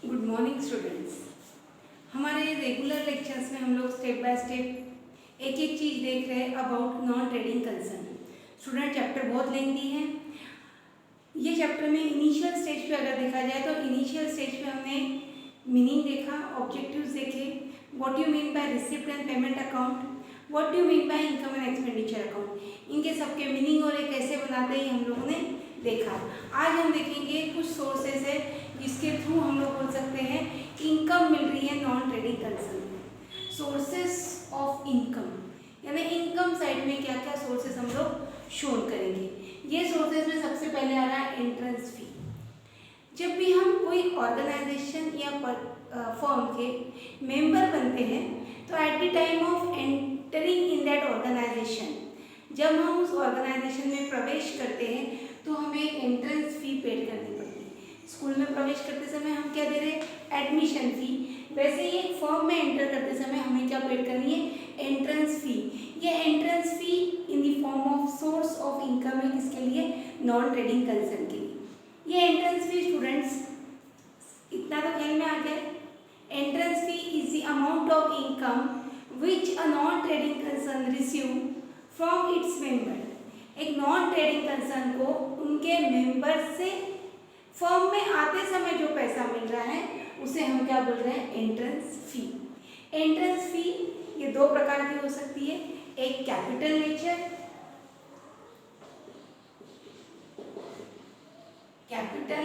Good morning students. हमारे regular lectures में हम लोग स्टेप बाय स्टेप एक एक चीज़ देख रहे हैं about non trading concern. Student chapter बहुत लेंथी है। ये चैप्टर में इनिशियल स्टेज पे अगर देखा जाए तो इनिशियल स्टेज पे हमने मीनिंग देखा, ऑब्जेक्टिव्स देखे, what you mean by receipt and payment account, what you mean by income and expenditure account, इनके सबके मीनिंग और ये कैसे बनाते हैं हम लोगों ने देखा। आज हम देखेंगे कुछ सोर्सेस है जिसके थ्रू हम लोग बोल सकते हैं इनकम मिल रही है नॉन ट्रेडिंग कंसर्न में। सोर्सेस ऑफ इनकम यानी इनकम साइड में क्या क्या सोर्सेस हम लोग शो करेंगे। ये सोर्सेस में सबसे पहले आ रहा है एंट्रेंस फी। जब भी हम कोई ऑर्गेनाइजेशन या फर्म के मेंबर बनते हैं तो at the time of entering in that organisation, जब हम उस ऑर्गेनाइजेशन में प्रवेश करते हैं तो हमें एक एंट्रेंस फी पेड करनी पड़ती है। स्कूल में प्रवेश करते समय हम क्या दे रहे हैं? Admission fee. वैसे ही एक फर्म में एंटर करते समय हमें क्या पेड करनी है? Entrance fee. ये entrance fee in the form of source of income है किसके लिए? नॉन ट्रेडिंग कंसर्न के लिए। ये एंट्रेंस फी स्टूडेंट्स इतना तो ख्याल में आ गया। Entrance fee is the amount of income which a non trading concern receive from its member. एक नॉन ट्रेडिंग कंसर्न को उनके मेंबर से फर्म में आते समय जो पैसा मिल रहा है उसे हम क्या बोल रहे हैं? Entrance fee. एंट्रेंस फी ये दो प्रकार की हो सकती है, एक कैपिटल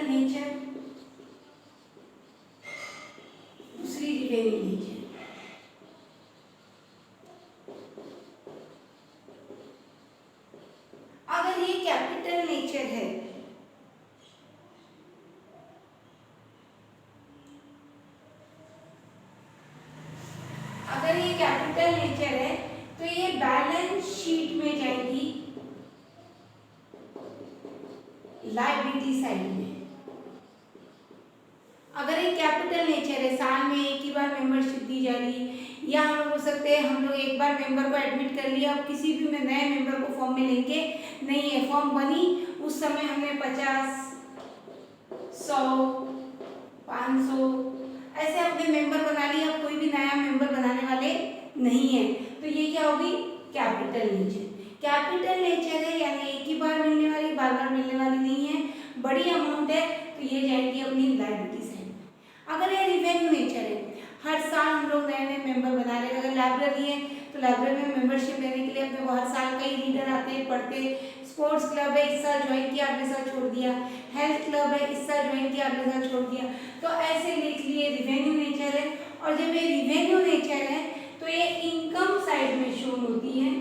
नेचर, दूसरी रिवेन्यू नेचर। अगर ये कैपिटल नेचर है तो ये बैलेंस शीट में जाएगी लायबिलिटी साइड में। अगर ये कैपिटल नेचर है, साल में एक ही बार मेंबरशिप दी जा रही, या हम बोल सकते हैं हम लोग एक बार मेंबर को एडमिट कर लिया, अब किसी भी में नए मेंबर को फॉर्म में लेंगे नहीं है। फॉर्म बनी उस समय हमने 50, 100, 500 ऐसे अपने मेंबर बना लिया, कोई भी नया मेंबर बनाने वाले नहीं है, तो ये क्या होगी? Capital nature. कैपिटल नेचर है यानी एक ही बार मिलने वाली, बार बार मिलने वाली नहीं है, बड़ी अमाउंट है, तो ये जाएगी अपनी लायबिलिटी साइड में। अगर ये रिवेन्यू नेचर है, हर साल हम लोग नए नए मेंबर बना रहे हैं। अगर लाइब्रेरी है तो लाइब्रेरी में मेंबरशिप लेने के लिए अपने को हर साल कई रीडर आते हैं, पढ़ते। स्पोर्ट्स क्लब है, इस साल ज्वाइन किया, अगले साल छोड़ दिया। हेल्थ क्लब है, इस साल ज्वाइन किया, अगले साल छोड़ दिया। तो ऐसे लिख लिए रिवेन्यू नेचर है। और जब ये रिवेन्यू नेचर है तो ये इनकम साइड में शो होती है,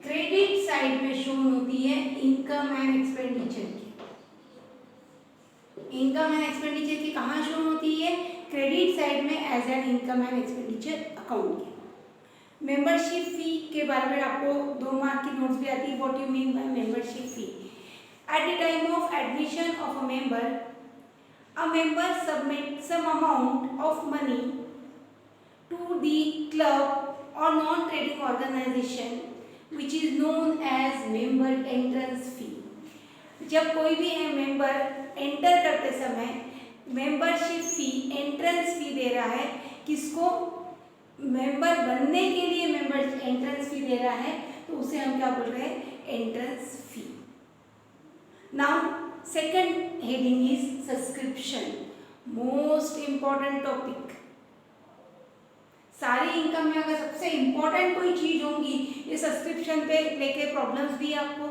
क्रेडिट साइड में शो होती है इनकम एंड एक्सपेंडिचर की। इनकम एंड एक्सपेंडिचर की कहाँ शो होती है? क्रेडिट साइड में as an income and expenditure account की। मेंबरशिप फी के बारे में आपको 2 मार्क की नोट्स भी आती है। What you mean by membership fee? Eight the time of admission of a member submits some amount of money to the club or non-trading organization which is known as member entrance fee. जब कोई भी member enter करते समय membership fee, entrance fee दे रहा है, किसको? Member बनने के लिए मेंबर एंट्रेंस फी दे रहा है, तो उसे हम क्या बोल रहे हैं? Entrance fee. Now second heading is subscription, most important topic. सारी इनकम में अगर सबसे इंपॉर्टेंट कोई चीज होगी ये सब्सक्रिप्शन पे लेके प्रॉब्लम्स भी आपको,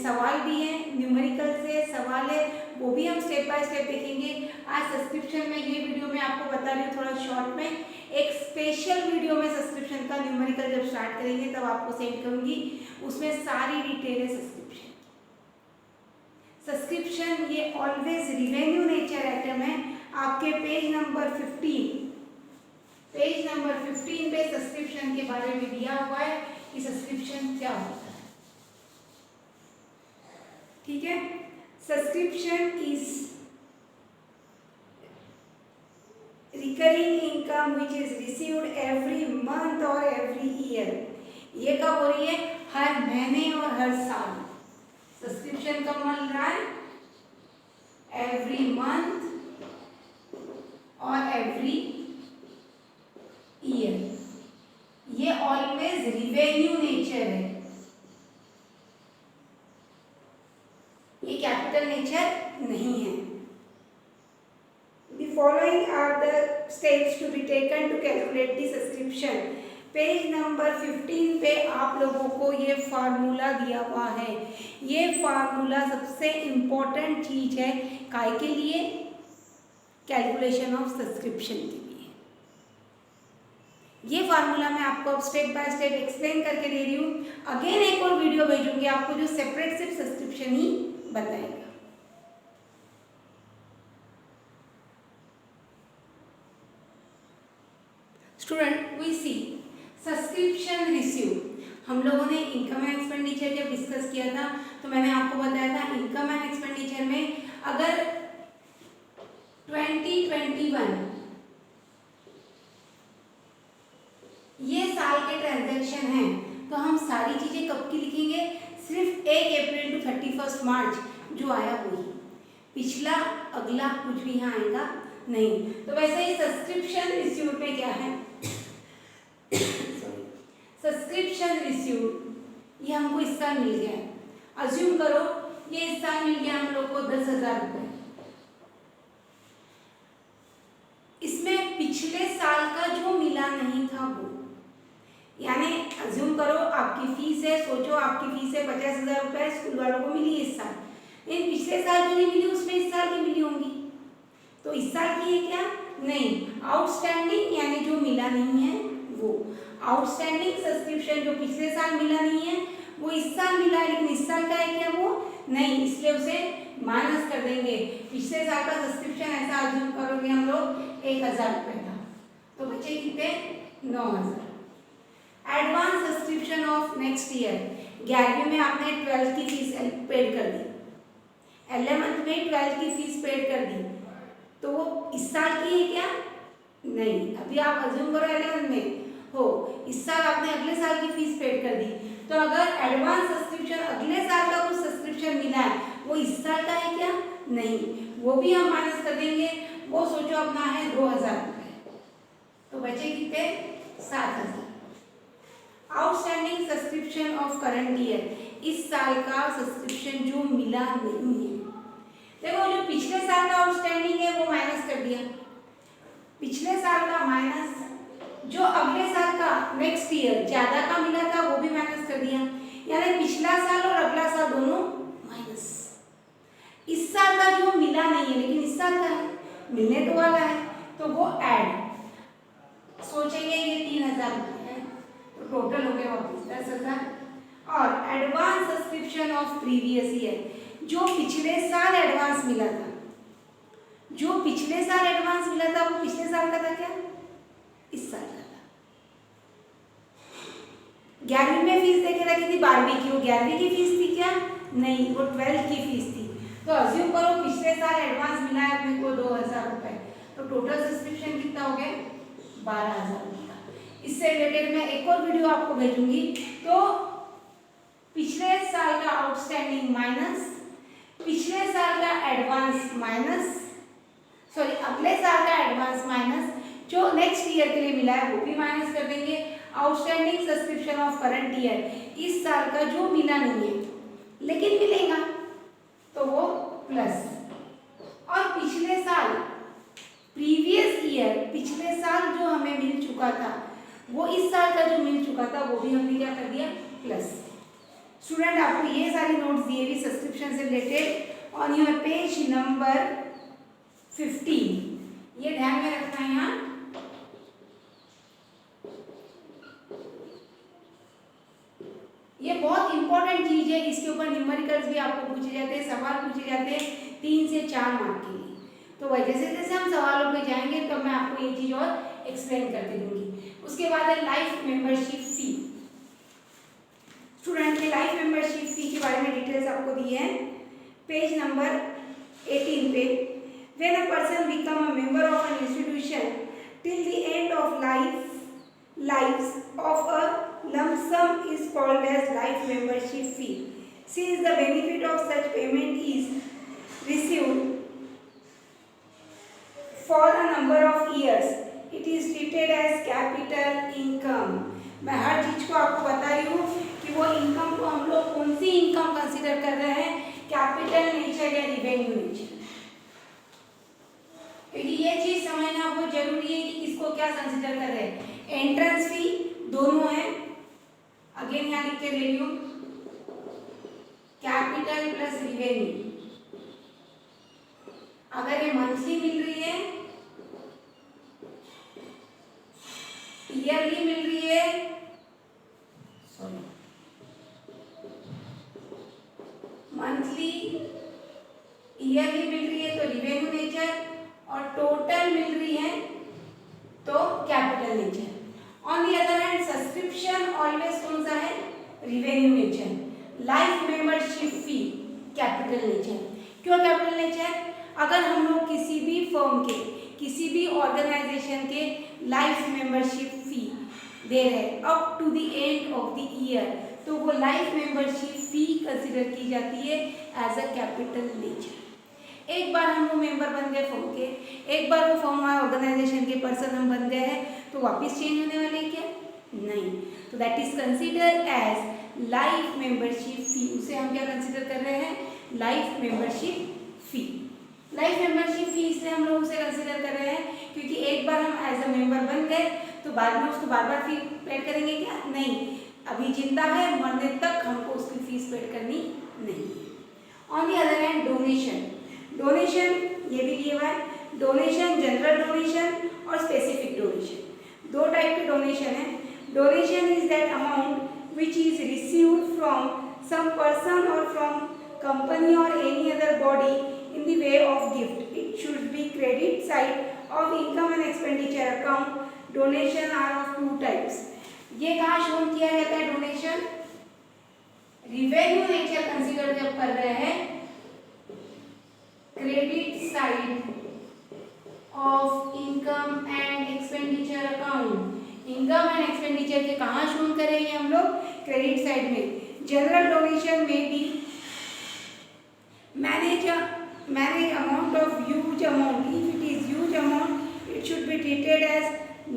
सवाल भी है, न्यूमेरिकल से सवाल है, वो भी हम स्टेप बाय स्टेप देखेंगे। आज सब्सक्रिप्शन में ये वीडियो में आपको बता रही हूँ थोड़ा शॉर्ट में, एक स्पेशल वीडियो में सब्सक्रिप्शन का न्यूमेरिकल जब स्टार्ट करेंगे तब आपको सेंड करूंगी, उसमें सारी डिटेल है सब्सक्रिप्शन। सब्सक्रिप्शन ये ऑलवेज रिवेन्यू नेचर आइटम है। आपके पेज नंबर 15 पे सब्सक्रिप्शन के बारे में दिया हुआ है कि सब्सक्रिप्शन क्या होता है। ठीक है, subscription is recurring income which is received every month और एवरी ईयर। ये कब हो रही है? हर महीने और हर साल। सब्सक्रिप्शन कब मिल रहा है? एवरी मंथ और एवरी ईयर। ये ऑलवेज रिवेन्यू नेचर है, ये कैपिटल नेचर नहीं है। The following are the steps to be taken to calculate the subscription। Page number 15 पे आप लोगों को ये फार्मूला दिया हुआ है। ये फार्मूला सबसे इम्पोर्टेंट चीज है काय के लिए, कैलकुलेशन ऑफ सब्सक्रिप्शन के लिए। ये फार्मूला मैं आपको अब स्टेप बाय स्टेप एक्सप्लेन करके दे रही हूँ। अगेन एक और वीडियो भेजूंगी आपको जो सेपरेट सिर्फ सब्सक्रिप्शन ही बताएगा। Student we see subscription receive. हम लोगों ने इनकम एंड एक्सपेंडिचर जब डिस्कस किया था तो मैंने आपको बताया था इनकम एंड एक्सपेंडिचर में अगर 2021 ये साल के ट्रांजैक्शन हैं तो हम सारी चीजें कब की लिखेंगे, सिर्फ 1 अप्रैल टू 31 मार्च जो आया वही, पिछला अगला कुछ भी यहाँ आएगा नहीं। तो वैसे ही सब्सक्रिप्शन रिसीव में क्या है सब्सक्रिप्शन रिसीव ये हमको इस साल मिल गया है। अज्यूम करो ये इस साल मिल गया हम लोग को 10,000 रुपये। इसमें पिछले साल का जो मिला नहीं था वो, यानी अज्यूम करो आपकी फीस है, सोचो आपकी फीस है 50,000 रुपये, स्कूल वालों को मिली इस साल, लेकिन पिछले साल जो नहीं मिली उसमें इस साल की मिली होंगी। तो इस साल की है क्या, नहीं, आउटस्टैंडिंग यानी जो मिला नहीं है वो। आउटस्टैंडिंग सब्सक्रिप्शन जो पिछले साल मिला नहीं है वो इस साल मिला है, लेकिन इस साल का है क्या वो नहीं, इसलिए उसे माइनस कर देंगे। पिछले साल का सब्सक्रिप्शन ऐसा अज्यूम करोगे हम लोग 1,000 रुपये था, तो बचे कितने 9,000। Advance subscription of next year, 11वीं में आपने 12th की फीस पेड कर दी, 11th में 12th की फीस पेड कर दी, तो वो इस साल की है क्या, नहीं। अभी आप अज्यूम करो 11th में हो, इस साल आपने अगले साल की फीस पेड कर दी, तो अगर एडवांस सब्सक्रिप्शन अगले साल का कुछ सब्सक्रिप्शन मिला है वो इस साल का है क्या, नहीं, वो भी हम माइनस कर देंगे। वो सोचो अपना है 2,000 रुपये, तो बचे कितने 7,000। Outstanding subscription of current year, इस साल का सब्सक्रिप्शन जो मिला नहीं है। देखो जो पिछले साल का आउटस्टैंडिंग है वो माइनस कर दिया, पिछले साल का माइनस जो अगले साल का नेक्स्ट ईयर ज्यादा का मिला था वो भी माइनस कर दिया, यानी पिछला साल और अगला साल दोनों माइनस। इस साल का जो मिला नहीं है लेकिन इस साल का है, मिलने तो वाला है, तो वो ऐड सोचेंगे ये 3,000 रुपये है, तो टोटल हो गया वापस 10,000। और advance subscription of previous year, जो पिछले साल एडवांस मिला था, जो पिछले साल एडवांस मिला था वो पिछले साल का था क्या, इस साल का था। 11वीं में फीस देके रखी थी 12वीं की, वो 11वीं की फीस थी क्या, नहीं, वो 12th की फीस थी। तो अज्यूम करो पिछले साल एडवांस मिला है अपने को 2,000 रुपये, तो टोटल सब्सक्रिप्शन कितना हो गया 12,000 रुपये का। इससे रिलेटेड मैं एक और वीडियो आपको भेजूंगी। तो पिछले साल का आउटस्टैंडिंग माइनस, पिछले साल का एडवांस माइनस, सॉरी अगले साल का एडवांस माइनस, जो नेक्स्ट ईयर के लिए मिला है वो भी माइनस कर देंगे। Outstanding subscription of current year, इस साल का जो मिला नहीं है लेकिन मिलेगा तो वो प्लस। और पिछले साल प्रीवियस ईयर, पिछले साल जो हमें मिल चुका था वो इस साल का जो मिल चुका था वो भी हमने क्या कर दिया प्लस। स्टूडेंट आपको ये सारी नोट्स दिए हुई सब्सक्रिप्शन से related on your page number 15, ये ध्यान में रखना है। यहाँ ये बहुत इंपॉर्टेंट चीज है, इसके ऊपर न्यूमेरिकल्स भी आपको पूछे जाते हैं, सवाल पूछे जाते हैं 3 से 4 मार्क के लिए। तो वह जैसे जैसे हम सवालों पे जाएंगे तो मैं आपको ये चीज और एक्सप्लेन करके दूंगी। उसके बाद है लाइफ मेंबरशिप फी। स्टूडेंट ने लाइफ मेंबरशिप फी के बारे में डिटेल्स आपको दी है पेज नंबर 18 पे। When a person become a member of an institution till the end of lives of a lump sum is called as life membership fee. Since the benefit of such payment is received मैं हर चीज को आपको बता रही हूँ कि वो income को हम लोग कौन सी इनकम कंसीडर कर रहे हैं, कैपिटल नेचर या रिवेन्यू नेचर। क्योंकि ये चीज समझना बहुत जरूरी है कि किसको क्या कंसीडर कर रहे हैं। एंट्रेंस फी दोनों है, अगेन यहाँ लिख के ले लियो, कैपिटल प्लस रिवेन्यू। अगर ये मंथली मिल रही है, ईयरली मिल रही है, मंथली ईयरली मिल रही है तो रिवेन्यू नेचर, और टोटल मिल रही है तो capital nature. On the other hand subscription always कौन सा है, रिवेन्यू नेचर। लाइफ मेंबरशिप फी कैपिटल नेचर। क्यों कैपिटल नेचर? अगर हम लोग किसी भी फर्म के, किसी भी ऑर्गेनाइजेशन के लाइफ मेंबरशिप फी दे रहे up to the end of the year, तो वो लाइफ मेंबरशिप फी कंसिडर की जाती है एज अ कैपिटल नेचर। एक बार हम वो मेंबर बन गए फर्म के, एक बार वो फर्म ऑर्गेनाइजेशन के पर्सन हम बन गए हैं, तो वापस चेंज होने वाले क्या? नहीं। तो that is consider as life membership fee. उसे हम क्या कंसिडर कर रहे हैं? Life membership fee. Life membership fee इसलिए हम लोग उसे कंसिडर कर रहे हैं क्योंकि एक बार हम एज अ मेंबर बन गए तो बाद में उसको बार बार फी पेड करेंगे क्या? नहीं। अभी जिंदा है, मरने तक हमको उसकी फीस पेड करनी नहीं है। On the other hand donation, donation ये भी लिया हुआ है। डोनेशन जनरल डोनेशन और स्पेसिफिक डोनेशन, दो टाइप के डोनेशन है। Donation is that amount which is received from some person और फ्रॉम कंपनी और any other body in the way of gift. It should be credit side of income and expenditure account. Donation are of two types. ये कहाँ show किया जाता है donation? Revenue nature consider जब कर रहे हैं, credit side of income and expenditure account. Income and expenditure के कहाँ शो करेंगे हम लोग? क्रेडिट साइड में। जनरल डोनेशन में भी manage amount of huge amount. If it is huge amount, it should be treated as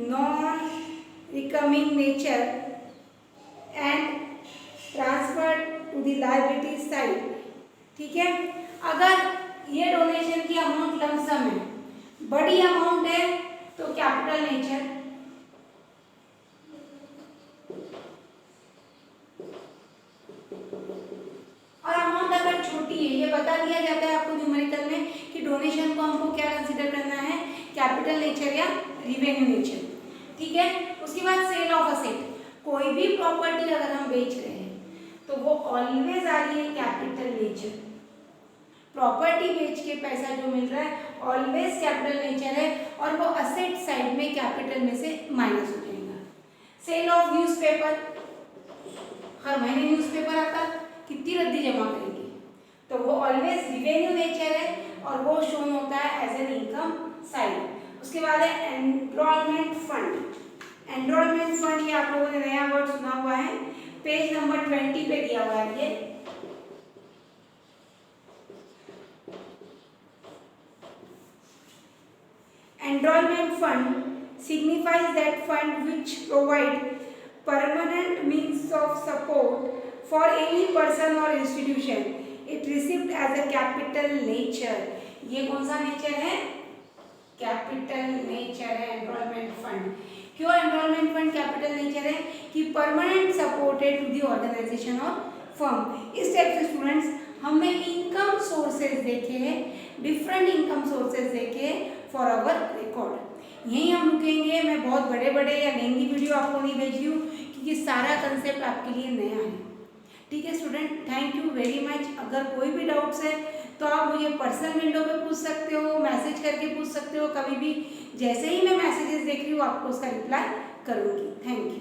non-recurring nature and transferred to the liability side. ठीक है? अगर ये डोनेशन की अमाउंट लमसम है, बड़ी अमाउंट है, तो कैपिटल नेचर। और अमाउंट अगर छोटी है, ये बता दिया जाता है आपको न्यूमेरिकल में कि डोनेशन को हमको क्या कंसीडर करना है, कैपिटल नेचर या रिवेन्यू नेचर। ठीक है? उसके बाद सेल ऑफ असेट, कोई भी प्रॉपर्टी अगर हम बेच रहे हैं तो वो ऑलवेज आ रही है कैपिटल नेचर। प्रॉपर्टी बेच के पैसा जो मिल रहा है ऑलवेज कैपिटल नेचर है, और वो असेट साइड में कैपिटल में से माइनस हो जाएगा। सेल ऑफ न्यूज़पेपर, हर महीने न्यूज़पेपर आता, कितनी रद्दी जमा करेंगे, तो वो ऑलवेज रिवेन्यू नेचर है और वो शो होता है एज एन इनकम साइड। उसके बाद है एनरोलमेंट फंड। एनरोलमेंट फंड ये आप लोगों ने नया वर्ड सुना हुआ है, पेज नंबर 20 पे दिया हुआ है। ये enrolment fund signifies that fund which provide permanent means of support for any person or institution. It received as a capital nature. ये कौन सा नेचर है? कैपिटल नेचर है एनरोलमेंट फंड। क्यों एनरोलमेंट फंड कैपिटल नेचर है? कि permanent supported to the organisation और firm. इस टाइप से स्टूडेंट्स हमने इनकम सोर्सेज देखे हैं, डिफरेंट इनकम सोर्सेज देखे फॉर आवर रिकॉर्ड। यहीं हम रुकेंगे। मैं बहुत बड़े बड़े या लेंदी वीडियो आपको नहीं भेज रही हूँ क्योंकि सारा कंसेप्ट आपके लिए नया है। ठीक है student, thank you very much. अगर कोई भी डाउट्स है तो आप मुझे पर्सनल विंडो पे पूछ सकते हो, मैसेज करके पूछ सकते हो कभी भी। जैसे ही मैं मैसेजेस देख रही हूँ आपको उसका रिप्लाई करूँगी। Thank you.